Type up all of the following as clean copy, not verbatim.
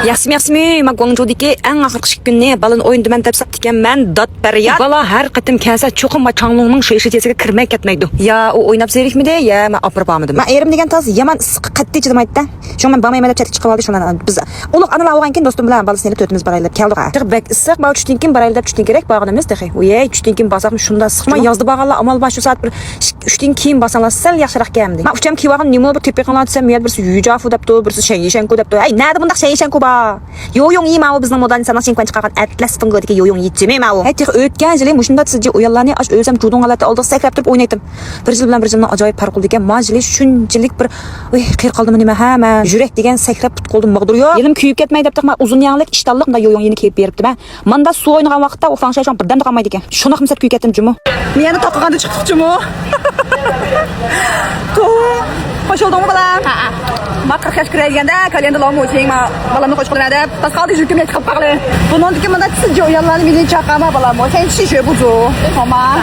Yaxshimi, men Guangzhoudagi eng oxirgi kunni balon o'yindiman deb saptikan men dot beryat. Bala har qatim kelsa cho'qim va Changlongning shishitiga kirmay ketmaydi. Ya u o'ynab zerikmidi, ya men opirib bormadim. Men erim degan toz yaman issiq qattiq chidamaydi-da. Shu men bormayman deb chatga chiqib oldi shundan biz. Uloq analar olgankin do'stim bilan balasini to'timiz boraylik. Keldik. Bek issiq, men tushtinkin boraylik deb tushtin kerak borganimiz texi. Uyey, tushtinkin bosaqmi shunda issiqma yozdi borganlar amal bosh shu soat bir 3 dan keyin bosanlar sal yaxshiroq keldi. Men ucham kiygan nima bir tepiqlar desam, men birsi yujafu debdi, birsi shayishanku debdi. Ay, nada bundaq shayishanku bor. Yo'yong yemaw bizning modan insanlar chiqqan chiqqan atlas fungodagi yo'yong yetjimi maw. Aytiq o'tgan yili mushunda sizga o'yinlarni ash o'zim judon g'alati oldiq sakrab turib o'ynaydim. Bir yil bilan bir yildan ajoyib farq qildi ekan. Majli shunchalik bir qir qoldimi nima ha men yurak degan sakrab put qoldim mag'dur yo'q. Yilim kuyib ketmay deb taqma uzun yangilik ishtonliq da yo'yong yeni kiyib beribdi men. Menda suv o'ynagan vaqtda u fangshajon birdan qolmaydi ekan. Shuni qimsat kuyib ketdim jumu. Meni toqiganda chiqib jumu. Hoş oldun mu balam? Ma 40 yoshga kirganda kalendalom o'ching ma balamni qo'shib qiladi. Pasqaldi yurtimga chiqib qoldi. Bundan keyin mana siz o'yinlarni meni chaqama balam. Sen shishe buzu. Tamam.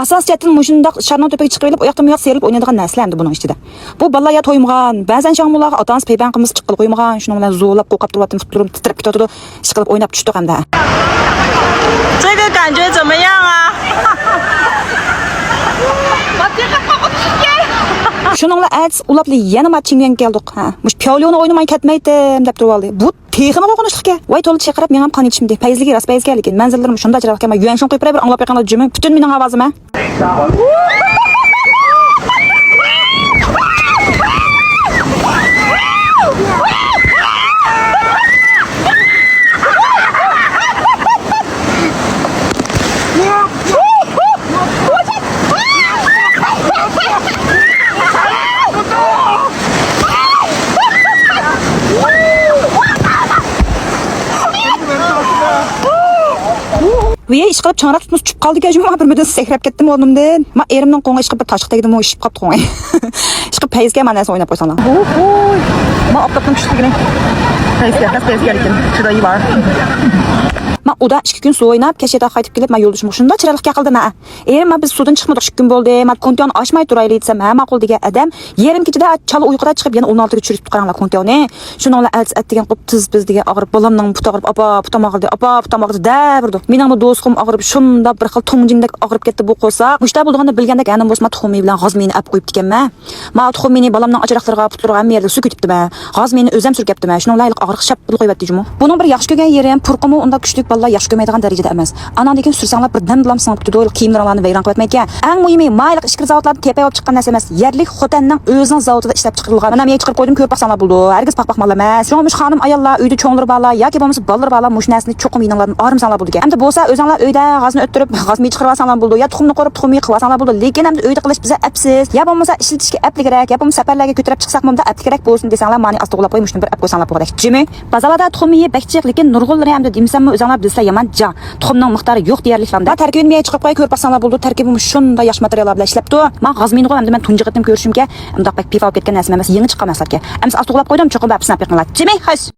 Asas jatin mushundaq sharnon to'piga chiqib olib, oyoqdan oyoq serilib o'ynaydigan narsalardi buning ichida. Bu balla ya to'ymagan, ba'zan shangmularga otamiz payban qilib chiqib qo'ymagan, shuning bilan zo'lab qo'qab turibdim, tuturum titrab ketadi. Ish qilib o'ynab tushdik hamda. 这个感觉怎么样啊？ Shuningla ats ulabli yana matchingga keldik. Ha, mush piyoloni o'ynamay ketmaydim deb turib oldi. Bu texima qo'nishlikka. Voy to'lib chaqirib men ham qon ichimdi. Payizligi rost payizga lekin manzillarim shunda jiralgan. Men yuan shon qo'yib bir anglab yaqinlar jumi. Butun mening ovozim ha. Ve iş qilib çağırak tutmuş çıkıp kaldı ki bir müddet sekrep kettim o'rnimdan. Ma erimning qo'nga ish qilib bir toshib tegdim, o ishib qoldi qo'ngay. Ish qilib payizga mana narsa o'ynab qo'ysanlar. Oy. Ma optopdan tushdigini. Payizga lekin chidayi bor. Ma uda 2 kun suv o'ynab, kechada qaytib kelib, men yo'ldoshim shunda chiroqqa qildi ma. Erim men biz suvdan chiqmadik 2 kun bo'ldi. Men kontion ochmay turaylik desam, ha ma'qul degan adam yarim kechada chala uyquda chiqib yana 16 ga tushirib qaranglar kontiyoni. Shuni ola at degan qilib tiz biz degan og'rib, bolamning puti og'rib, apa putam og'ridi da birdi. Mening bu do'stim og'rib, shunda bir xil to'ngjingdek og'rib ketdi bu qo'sa. Mushta bo'lganini bilgandek, anim bo'sma tuxumi bilan g'azmini olib qo'yib ekanman. Men tuxumini bolamning ajraqlariga, putlarga ham yerda sukitibdi. G'azmini o'zim surkaptiman. Shuni olaylik og'riq shap qo'yibdi jumu. Buning bir yaxshi ko'rgan yeri ham purqimi unda kuchlik balla yaxshi ko'rmaydigan darajada emas. Anan degan sursanglar birdan bilan sanab tutdi, kiyimlaringlarni vayron qilmaydi. Eng muhimi, mayliq ishkir zavodlarni tepa olib chiqqan narsa emas. Yerlik xotanning o'zining zavodida ishlab chiqarilgan. Mana men chiqarib qo'ydim, ko'p baqsanlar bo'ldi. Hargiz paq mal emas. Sho'mish xonim ayollar uyda cho'nglar borlar yoki bo'lmasa bolalar borlar, mush narsani cho'qim yininglardan orimsanlar bo'ldi. Endi bo'lsa o'zinglar uyda g'azni o'ttirib, g'azni chiqarib olsanglar bo'ldi. Ya tuxumni qo'rib, tuxumni qilib olsanglar bo'ldi. Lekin endi uyda qilish biza apsiz. Ya bo'lmasa ishlatishga apli kerak, ya bo'lmasa safarlarga ko'tarib chiqsak menda apli kerak bo'lsin desanglar, meni astog'lab qo'y, mushni bir ap qo'ysanglar bo'ladi. Jimi, bazalarda tuxumni bekchiq, lekin nurg'unlar ham deymsanmi, o'zinglar bilsa yomon ja. Tuxumning miqdori yo'q deyarliklamda. Tarkibini chiqib qo'y, ko'rib baqsanlar bo'ldi. Tarkibim shunda yosh materiallar bilan ishlabdi. Men g'azmini qo'yamda men tunji qitim ko'rishimga, undaq pek pif olib ketgan narsa emas, yangi chiqqan narsalarga. Emas astog'lab qo'ydim, cho'qib apsini apqinlar. Jimi, xos.